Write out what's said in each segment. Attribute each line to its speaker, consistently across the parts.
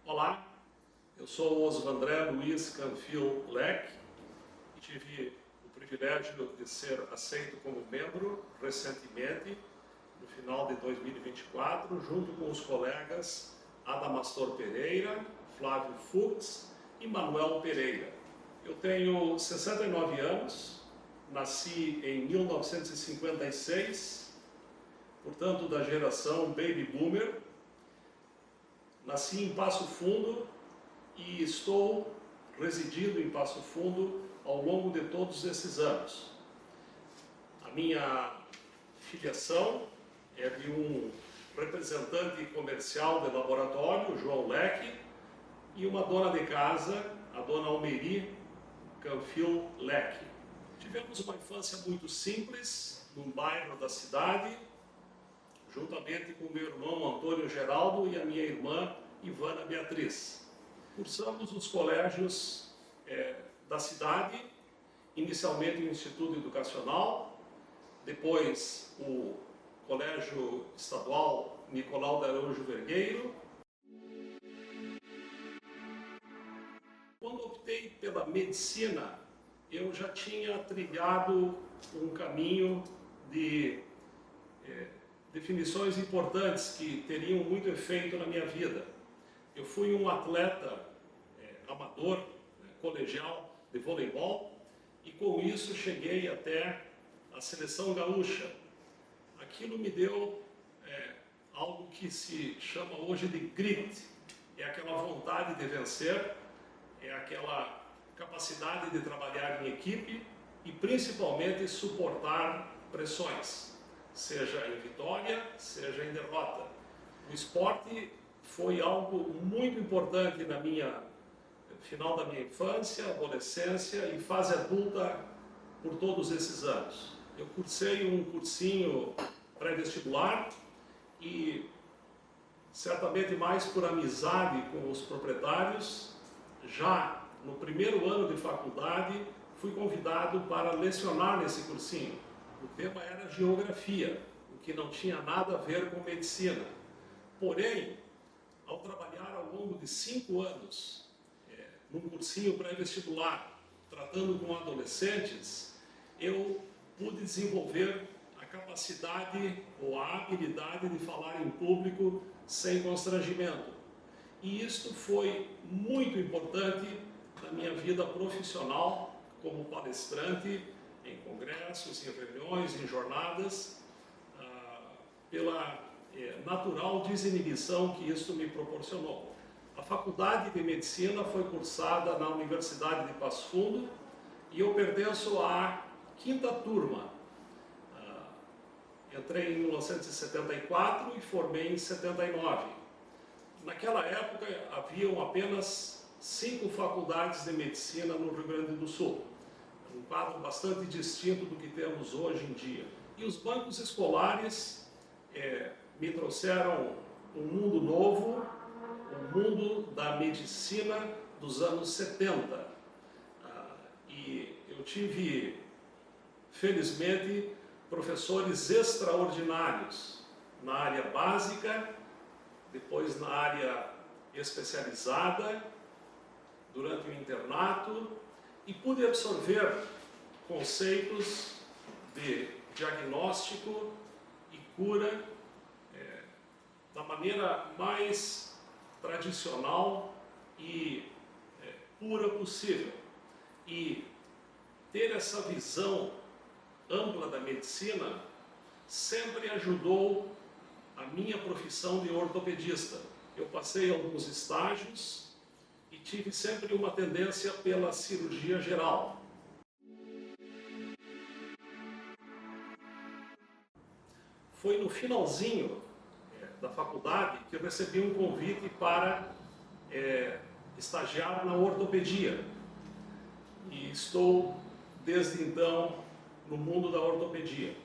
Speaker 1: Olá, eu sou o Osvandré Luiz Canfil Leck e tive o privilégio de ser aceito como membro recentemente, no final de 2024, junto com os colegas Adamastor Pereira, Flávio Fux e Manuel Pereira. Eu tenho 69 anos, nasci em 1956, portanto da geração Baby Boomer. Nasci em Passo Fundo e estou residindo em Passo Fundo ao longo de todos esses anos. A minha filiação é de um representante comercial de laboratório, João Leck, e uma dona de casa, a dona Almeri Canfil Leck. Tivemos uma infância muito simples, num bairro da cidade, juntamente com meu irmão Antônio Geraldo e a minha irmã Ivana Beatriz. Cursamos os colégios da cidade, inicialmente o Instituto Educacional, depois o Colégio Estadual Nicolau de Araújo Vergueiro. Quando optei pela medicina, eu já tinha trilhado um caminho de definições importantes que teriam muito efeito na minha vida. Eu fui um atleta amador, colegial, de voleibol, e com isso cheguei até a seleção gaúcha. Aquilo me deu algo que se chama hoje de grit, é aquela vontade de vencer, é aquela capacidade de trabalhar em equipe e principalmente suportar pressões, seja em vitória, seja em derrota. O esporte foi algo muito importante na final da minha infância, adolescência e fase adulta por todos esses anos. Eu cursei um cursinho pré-vestibular e certamente mais por amizade com os proprietários, já no primeiro ano de faculdade fui convidado para lecionar nesse cursinho. O tema era geografia, o que não tinha nada a ver com medicina. Porém, ao trabalhar ao longo de 5 anos num cursinho pré-vestibular, tratando com adolescentes, eu pude desenvolver a capacidade ou a habilidade de falar em público sem constrangimento. E isto foi muito importante na minha vida profissional como palestrante, em congressos, em reuniões, em jornadas, pela natural desinibição que isso me proporcionou. A faculdade de medicina foi cursada na Universidade de Passo Fundo e eu pertenço à 5ª turma. Entrei em 1974 e formei em 79. Naquela época haviam apenas 5 faculdades de medicina no Rio Grande do Sul. Um quadro bastante distinto do que temos hoje em dia. E os bancos escolares me trouxeram um mundo novo, um mundo da medicina dos anos 70. E eu tive, felizmente, professores extraordinários na área básica, depois na área especializada, durante o internato, e pude absorver conceitos de diagnóstico e cura da maneira mais tradicional e pura possível. E ter essa visão ampla da medicina sempre ajudou a minha profissão de ortopedista. Eu passei alguns estágios e tive sempre uma tendência pela cirurgia geral. Foi no finalzinho da faculdade que eu recebi um convite para estagiar na ortopedia. E estou, desde então, no mundo da ortopedia.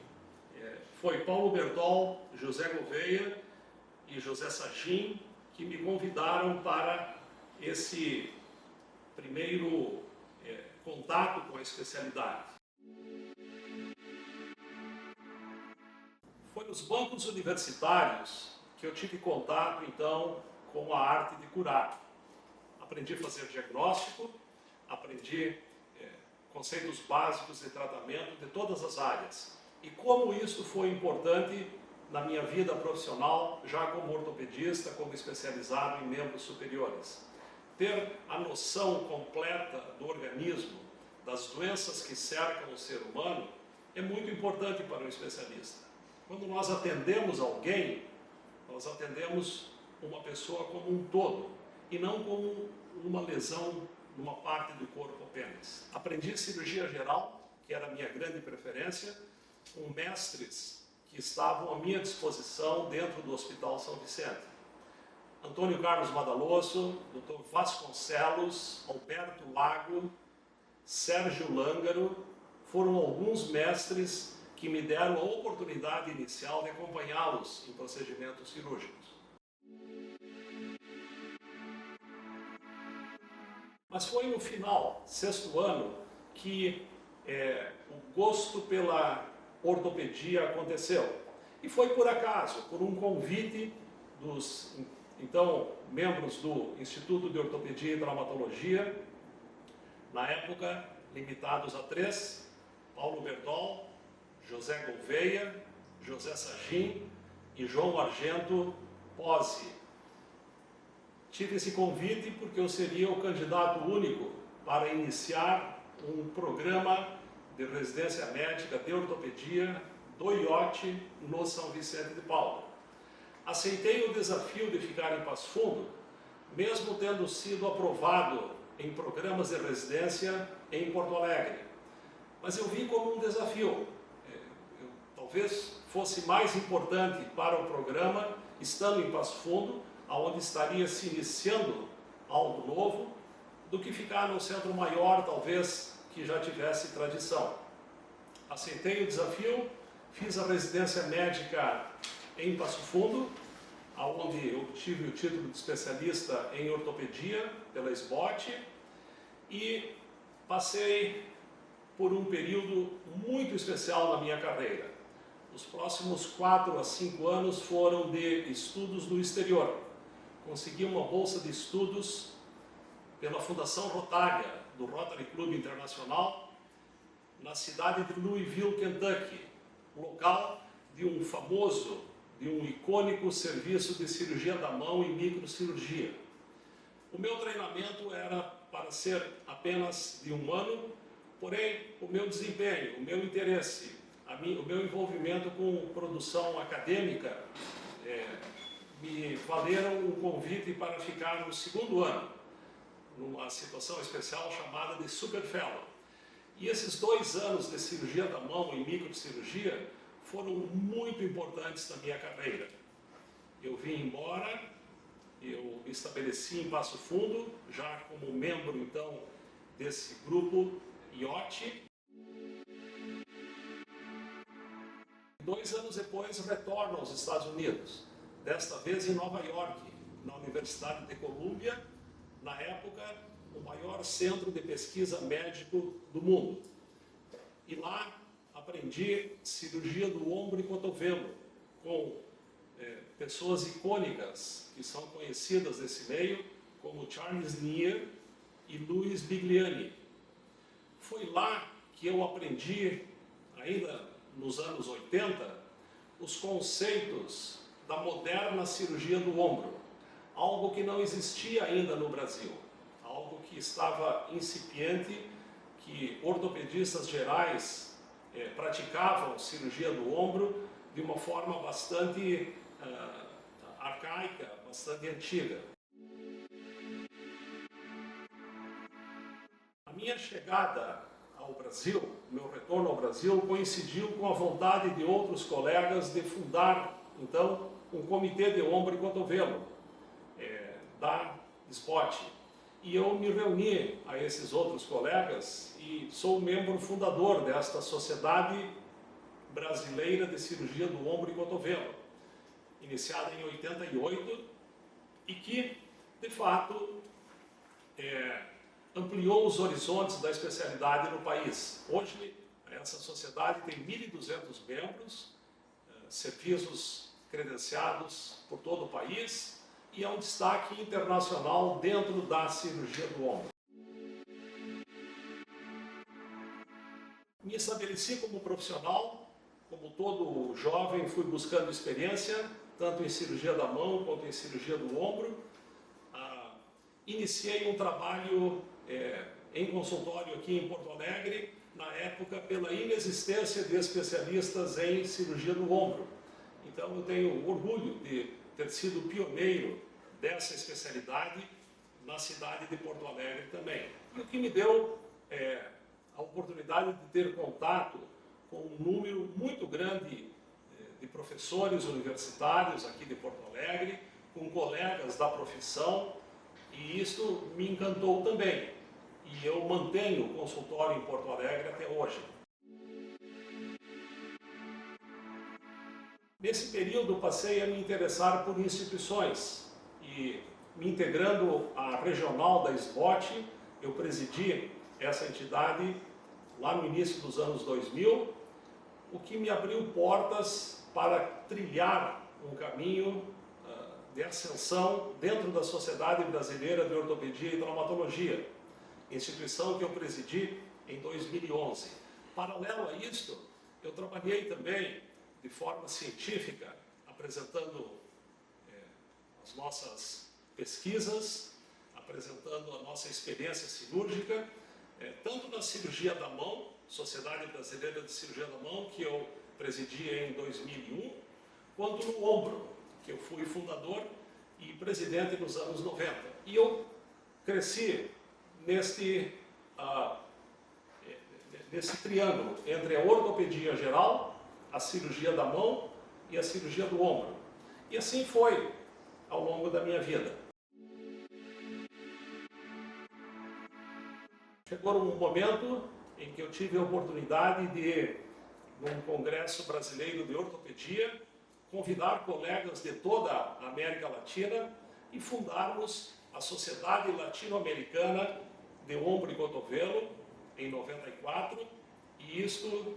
Speaker 1: Foi Paulo Bertol, José Gouveia e José Sagim que me convidaram para esse primeiro contato com a especialidade. Foi nos bancos universitários que eu tive contato, então, com a arte de curar. aprendi a fazer diagnóstico, aprendi conceitos básicos de tratamento de todas as áreas. E como isso foi importante na minha vida profissional, já como ortopedista, como especializado em membros superiores. Ter a noção completa do organismo, das doenças que cercam o ser humano, é muito importante para um especialista. Quando nós atendemos alguém, nós atendemos uma pessoa como um todo, e não como uma lesão numa parte do corpo apenas. Aprendi cirurgia geral, que era a minha grande preferência, com mestres que estavam à minha disposição dentro do Hospital São Vicente. Antônio Carlos Madaloso, Dr. Vasconcelos, Alberto Lago, Sérgio Lângaro, foram alguns mestres que me deram a oportunidade inicial de acompanhá-los em procedimentos cirúrgicos. Mas foi no final, 6º ano, que o gosto pela ortopedia aconteceu. E foi por acaso, por um convite dos, então, membros do Instituto de Ortopedia e Traumatologia, na época, limitados a 3, Paulo Bertol, José Gouveia, José Sagim e João Argento Pozzi. Tive esse convite porque eu seria o candidato único para iniciar um programa de residência médica de ortopedia do IOT no São Vicente de Paulo. Aceitei o desafio de ficar em Passo Fundo, mesmo tendo sido aprovado em programas de residência em Porto Alegre. Mas eu vi como um desafio. Talvez fosse mais importante para o programa, estando em Passo Fundo, onde estaria se iniciando algo novo, do que ficar num centro maior, talvez, que já tivesse tradição. Aceitei o desafio, fiz a residência médica em Passo Fundo, onde obtive o título de especialista em ortopedia pela SBOT, e passei por um período muito especial na minha carreira. Os próximos 4 a 5 anos foram de estudos no exterior. Consegui uma bolsa de estudos pela Fundação Rotária, do Rotary Club Internacional, na cidade de Louisville, Kentucky, local de um famoso, de um icônico serviço de cirurgia da mão e microcirurgia. O meu treinamento era para ser apenas de 1 ano, porém o meu desempenho, o meu interesse, o meu envolvimento com produção acadêmica me valeram um convite para ficar no 2º ano, numa situação especial chamada de Super Fellow. E esses 2 anos de cirurgia da mão e microcirurgia foram muito importantes na minha carreira. Eu vim embora, eu me estabeleci em Passo Fundo, já como membro então desse grupo IOT. 2 anos depois retorno aos Estados Unidos, desta vez em Nova York, na Universidade de Colômbia, na época o maior centro de pesquisa médico do mundo. E lá aprendi cirurgia do ombro e cotovelo, com pessoas icônicas que são conhecidas desse meio, como Charles Nier e Louis Bigliani. Foi lá que eu aprendi, ainda nos anos 80, os conceitos da moderna cirurgia do ombro, algo que não existia ainda no Brasil, algo que estava incipiente, que ortopedistas gerais praticavam cirurgia do ombro de uma forma bastante arcaica, bastante antiga. A minha chegada ao Brasil, meu retorno ao Brasil, coincidiu com a vontade de outros colegas de fundar, então, um comitê de ombro e cotovelo da SBOT. E eu me reuni a esses outros colegas e sou membro fundador desta Sociedade Brasileira de Cirurgia do Ombro e Cotovelo, iniciada em 88 e que, de fato, ampliou os horizontes da especialidade no país. Hoje, essa sociedade tem 1.200 membros, serviços credenciados por todo o país, e é um destaque internacional dentro da cirurgia do ombro. Me estabeleci como profissional, como todo jovem, fui buscando experiência, tanto em cirurgia da mão quanto em cirurgia do ombro. Iniciei um trabalho em consultório aqui em Porto Alegre, na época pela inexistência de especialistas em cirurgia do ombro. Então eu tenho orgulho de ter sido pioneiro dessa especialidade na cidade de Porto Alegre também. E o que me deu a oportunidade de ter contato com um número muito grande de professores universitários aqui de Porto Alegre, com colegas da profissão, e isso me encantou também. E eu mantenho o consultório em Porto Alegre até hoje. Nesse período passei a me interessar por instituições e, me integrando à regional da SBOT, eu presidi essa entidade lá no início dos anos 2000, o que me abriu portas para trilhar um caminho de ascensão dentro da Sociedade Brasileira de Ortopedia e Traumatologia, instituição que eu presidi em 2011. Paralelo a isto, eu trabalhei também de forma científica, apresentando as nossas pesquisas, apresentando a nossa experiência cirúrgica, tanto na cirurgia da mão, Sociedade Brasileira de Cirurgia da Mão, que eu presidi em 2001, quanto no ombro, que eu fui fundador e presidente nos anos 90. E eu cresci nesse triângulo entre a ortopedia geral, a cirurgia da mão e a cirurgia do ombro. E assim foi ao longo da minha vida. Chegou um momento em que eu tive a oportunidade de, num congresso brasileiro de ortopedia, convidar colegas de toda a América Latina e fundarmos a Sociedade Latino-Americana de Ombro e Cotovelo, em 94, e isto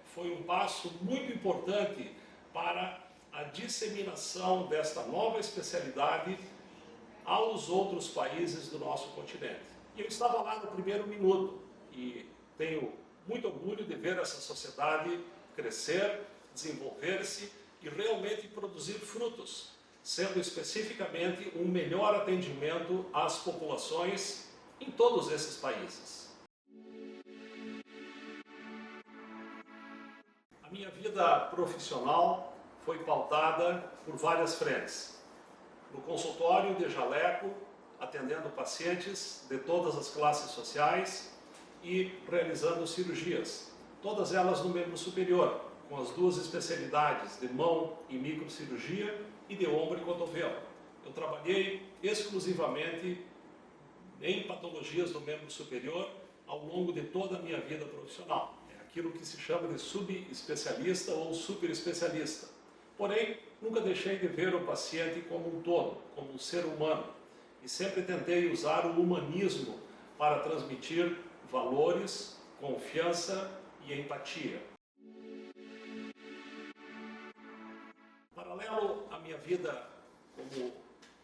Speaker 1: foi um passo muito importante para a disseminação desta nova especialidade aos outros países do nosso continente. E eu estava lá no primeiro minuto e tenho muito orgulho de ver essa sociedade crescer, desenvolver-se e realmente produzir frutos, sendo especificamente um melhor atendimento às populações em todos esses países. A minha vida profissional foi pautada por várias frentes. No consultório de jaleco, atendendo pacientes de todas as classes sociais e realizando cirurgias, todas elas no membro superior, com as duas especialidades de mão e microcirurgia e de ombro e cotovelo. Eu trabalhei exclusivamente em patologias do membro superior ao longo de toda a minha vida profissional. É aquilo que se chama de subespecialista ou superespecialista. Porém, nunca deixei de ver o paciente como um todo, como um ser humano, e sempre tentei usar o humanismo para transmitir valores, confiança e empatia. Paralelo à minha vida como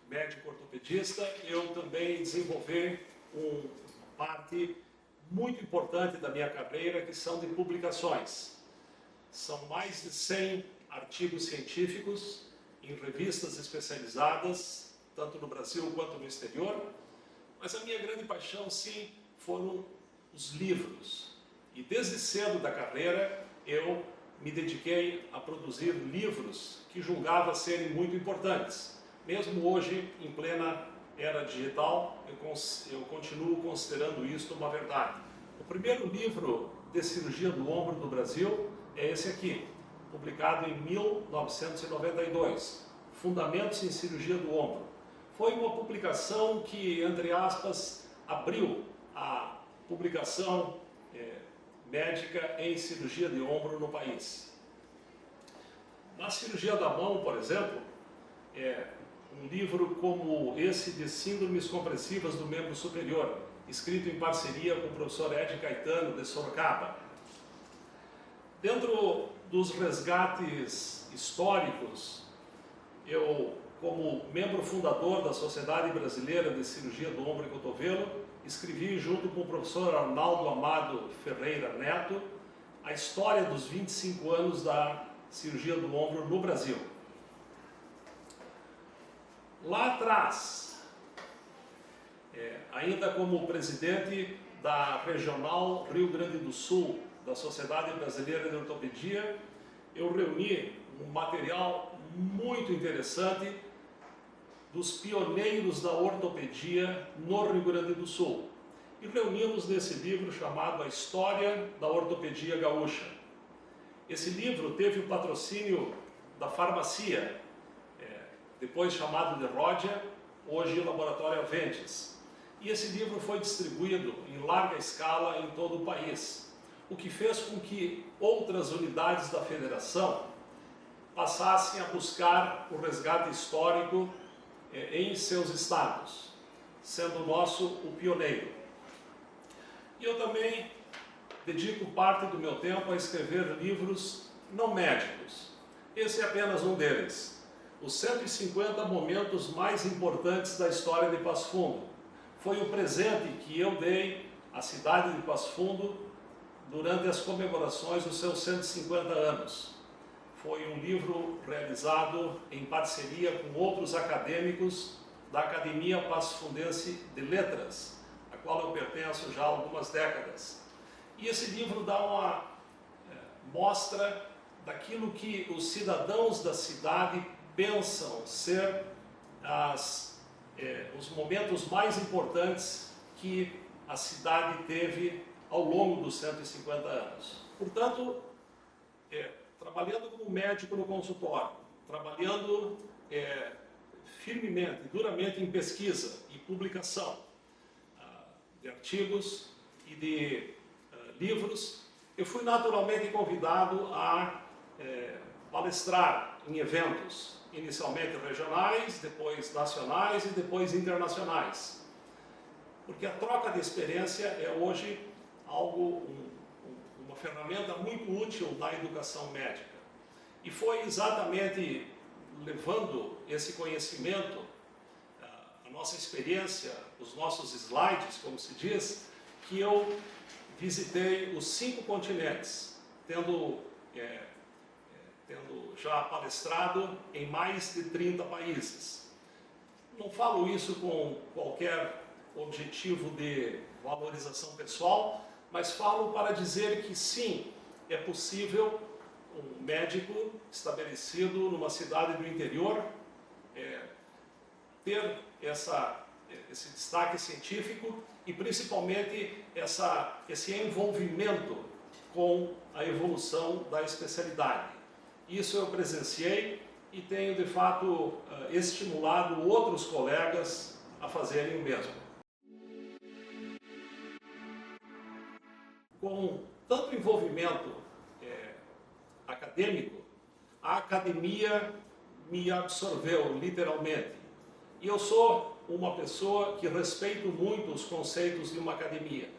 Speaker 1: médico ortopedista, eu também desenvolvi uma parte muito importante da minha carreira, que são de publicações. São mais de 100 artigos científicos em revistas especializadas, tanto no Brasil quanto no exterior, mas a minha grande paixão, sim, foram os livros. E desde cedo da carreira, eu me dediquei a produzir livros que julgava serem muito importantes. Mesmo hoje, em plena era digital, eu continuo considerando isto uma verdade. O primeiro livro de cirurgia do ombro do Brasil é esse aqui, publicado em 1992, Fundamentos em Cirurgia do Ombro. Foi uma publicação que, entre aspas, abriu a publicação médica em cirurgia de ombro no país. Na cirurgia da mão, por exemplo, um livro como esse de Síndromes Compressivas do Membro Superior, escrito em parceria com o professor Ed Caetano de Sorocaba. Dentro dos resgates históricos, eu como membro fundador da Sociedade Brasileira de Cirurgia do Ombro e Cotovelo, escrevi junto com o professor Arnaldo Amado Ferreira Neto a história dos 25 anos da cirurgia do ombro no Brasil. Lá atrás, ainda como presidente da Regional Rio Grande do Sul, da Sociedade Brasileira de Ortopedia, eu reuni um material muito interessante dos pioneiros da ortopedia no Rio Grande do Sul. E reunimos nesse livro chamado A História da Ortopedia Gaúcha. Esse livro teve o patrocínio da Farmacia, depois chamado de Ródia, hoje Laboratório Aventis. E esse livro foi distribuído em larga escala em todo o país, o que fez com que outras unidades da federação passassem a buscar o resgate histórico em seus estados, sendo o nosso o pioneiro. E eu também dedico parte do meu tempo a escrever livros não médicos. Esse é apenas um deles. Os 150 momentos mais importantes da história de Passo Fundo. Foi o presente que eu dei à cidade de Passo Fundo durante as comemorações dos seus 150 anos. Foi um livro realizado em parceria com outros acadêmicos da Academia Passo Fundense de Letras, a qual eu pertenço já há algumas décadas. E esse livro dá uma mostra daquilo que os cidadãos da cidade pensam ser os momentos mais importantes que a cidade teve ao longo dos 150 anos. Portanto, trabalhando como médico no consultório, trabalhando firmemente, duramente em pesquisa e publicação de artigos e de livros, eu fui naturalmente convidado a palestrar em eventos, inicialmente regionais, depois nacionais e depois internacionais. Porque a troca de experiência é hoje uma ferramenta muito útil na educação médica. E foi exatamente levando esse conhecimento, a nossa experiência, os nossos slides, como se diz, que eu visitei os 5 continentes, tendo já palestrado em mais de 30 países. Não falo isso com qualquer objetivo de valorização pessoal, mas falo para dizer que sim, é possível um médico estabelecido numa cidade do interior ter esse destaque científico e principalmente esse envolvimento com a evolução da especialidade. Isso eu presenciei e tenho de fato estimulado outros colegas a fazerem o mesmo. Com tanto envolvimento acadêmico, a academia me absorveu literalmente. E eu sou uma pessoa que respeito muito os conceitos de uma academia.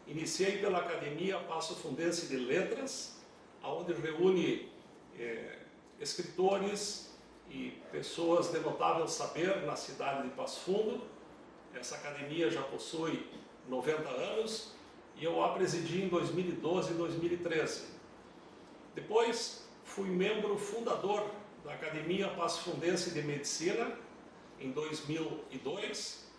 Speaker 1: Iniciei pela Academia Passo Fundense de Letras, onde reúne escritores e pessoas de notável saber na cidade de Passo Fundo. Essa academia já possui 90 anos e eu a presidi em 2012 e 2013. Depois fui membro fundador da Academia Passo Fundense de Medicina em 2002,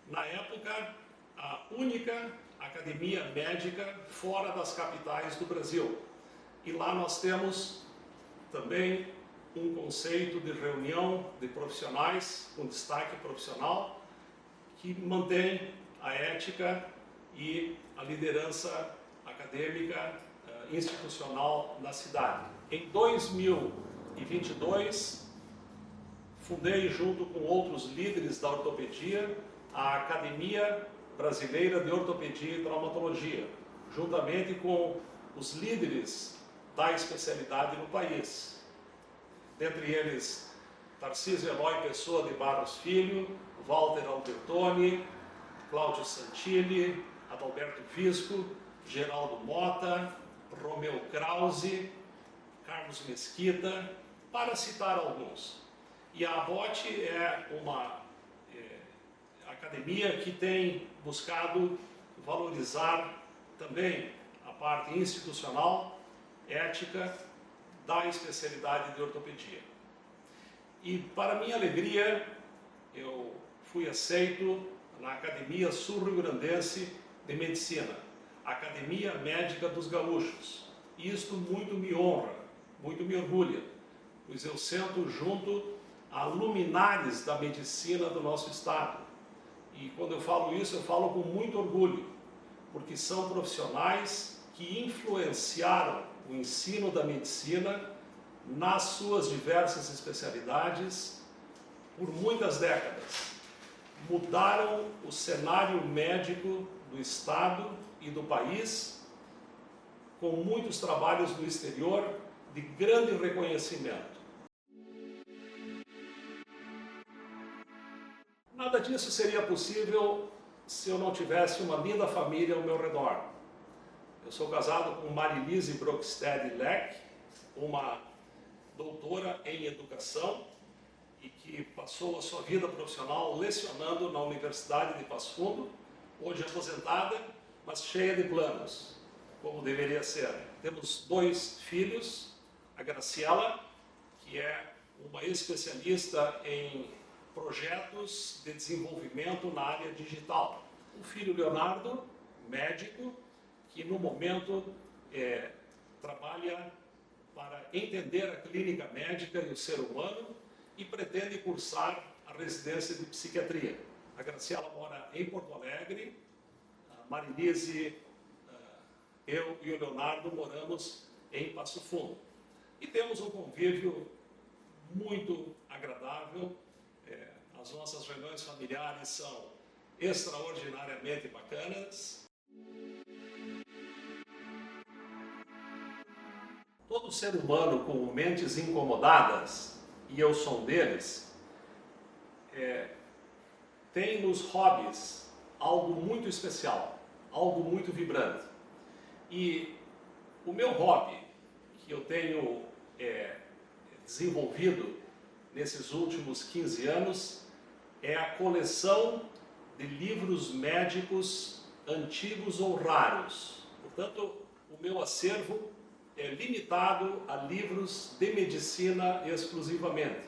Speaker 1: na época a única academia médica fora das capitais do Brasil. E lá nós temos também um conceito de reunião de profissionais com destaque profissional que mantém a ética e a liderança acadêmica institucional na cidade. Em 2022, fundei junto com outros líderes da ortopedia a Academia Brasileira de Ortopedia e Traumatologia, juntamente com os líderes da especialidade no país. Dentre eles, Tarcísio Eloy Pessoa de Barros Filho, Walter Albertoni, Cláudio Santilli, Adalberto Visco, Geraldo Mota, Romeu Krause, Carlos Mesquita, para citar alguns. E a ABOT é uma academia que tem buscado valorizar também a parte institucional, ética da especialidade de ortopedia. E para minha alegria, eu fui aceito na Academia Sul-Rio-Grandense de Medicina, Academia Médica dos Gaúchos. E isto muito me honra, muito me orgulha, pois eu sento junto a luminares da medicina do nosso estado. E quando eu falo isso, eu falo com muito orgulho, porque são profissionais que influenciaram o ensino da medicina nas suas diversas especialidades por muitas décadas. Mudaram o cenário médico do estado e do país com muitos trabalhos no exterior de grande reconhecimento. Nada disso seria possível se eu não tivesse uma linda família ao meu redor. Eu sou casado com Marilise Brockstedt Leck, uma doutora em educação e que passou a sua vida profissional lecionando na Universidade de Passo Fundo, hoje aposentada, mas cheia de planos, como deveria ser. Temos 2 filhos, a Graciela, que é uma especialista em projetos de desenvolvimento na área digital. O filho Leonardo, médico, que no momento trabalha para entender a clínica médica e o ser humano e pretende cursar a residência de psiquiatria. A Graciela mora em Porto Alegre, a Marilise, eu e o Leonardo moramos em Passo Fundo. E temos um convívio muito agradável. As nossas reuniões familiares são extraordinariamente bacanas. Todo ser humano com mentes incomodadas, e eu sou um deles, tem nos hobbies algo muito especial, algo muito vibrante. E o meu hobby, que eu tenho desenvolvido nesses últimos 15 anos, é a coleção de livros médicos antigos ou raros. Portanto, o meu acervo é limitado a livros de medicina exclusivamente.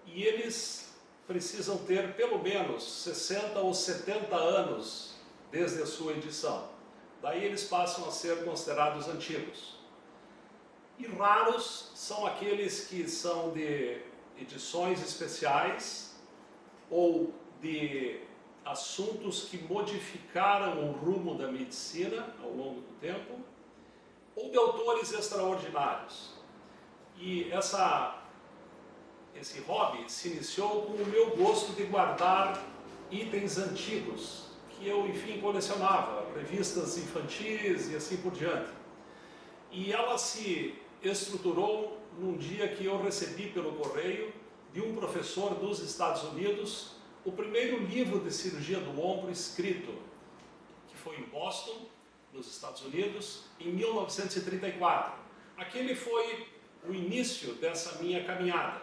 Speaker 1: E eles precisam ter pelo menos 60 ou 70 anos desde a sua edição. Daí eles passam a ser considerados antigos. E raros são aqueles que são de edições especiais ou de assuntos que modificaram o rumo da medicina ao longo do tempo, ou de autores extraordinários. E esse hobby se iniciou com o meu gosto de guardar itens antigos, que eu, enfim, colecionava, revistas infantis e assim por diante. E ela se estruturou num dia que eu recebi pelo correio de um professor dos Estados Unidos o primeiro livro de cirurgia do ombro escrito, que foi em Boston, nos Estados Unidos, em 1934. Aquele foi o início dessa minha caminhada.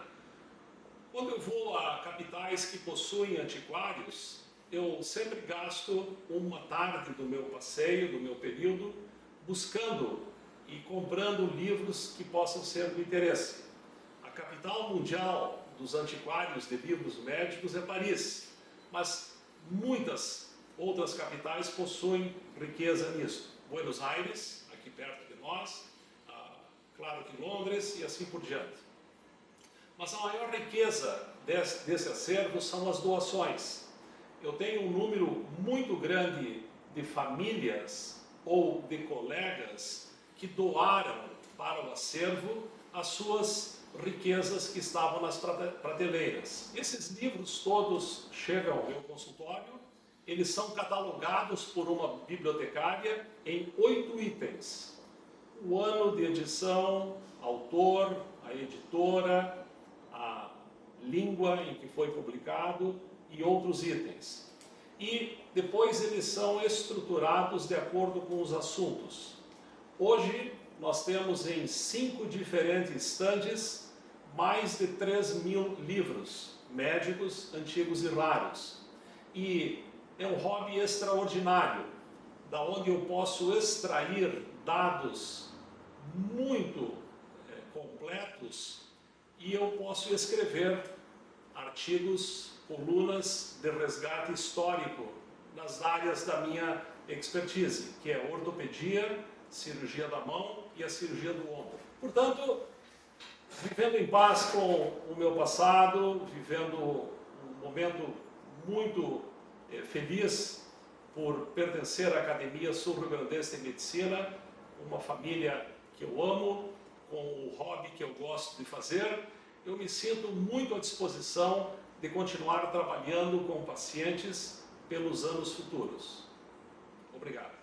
Speaker 1: Quando eu vou a capitais que possuem antiquários, eu sempre gasto uma tarde do meu passeio, do meu período, buscando e comprando livros que possam ser do interesse. A capital mundial dos antiquários de livros médicos é Paris, mas muitas outras capitais possuem riqueza nisso. Buenos Aires, aqui perto de nós, claro que Londres e assim por diante. Mas a maior riqueza desse acervo são as doações. Eu tenho um número muito grande de famílias ou de colegas que doaram para o acervo as suas riquezas que estavam nas prateleiras. Esses livros todos chegam ao meu consultório, eles são catalogados por uma bibliotecária em 8 itens. O ano de edição, autor, a editora, a língua em que foi publicado e outros itens. E depois eles são estruturados de acordo com os assuntos. Hoje nós temos em 5 diferentes estandes mais de 3.000 livros médicos, antigos e raros. E é um hobby extraordinário, da onde eu posso extrair dados muito completos e eu posso escrever artigos, colunas de resgate histórico nas áreas da minha expertise, que é ortopedia, cirurgia da mão e a cirurgia do ombro. Portanto, vivendo em paz com o meu passado, vivendo um momento muito feliz por pertencer à Academia Sul-Rio-Grandense de Medicina, uma família que eu amo, com o hobby que eu gosto de fazer, eu me sinto muito à disposição de continuar trabalhando com pacientes pelos anos futuros. Obrigado.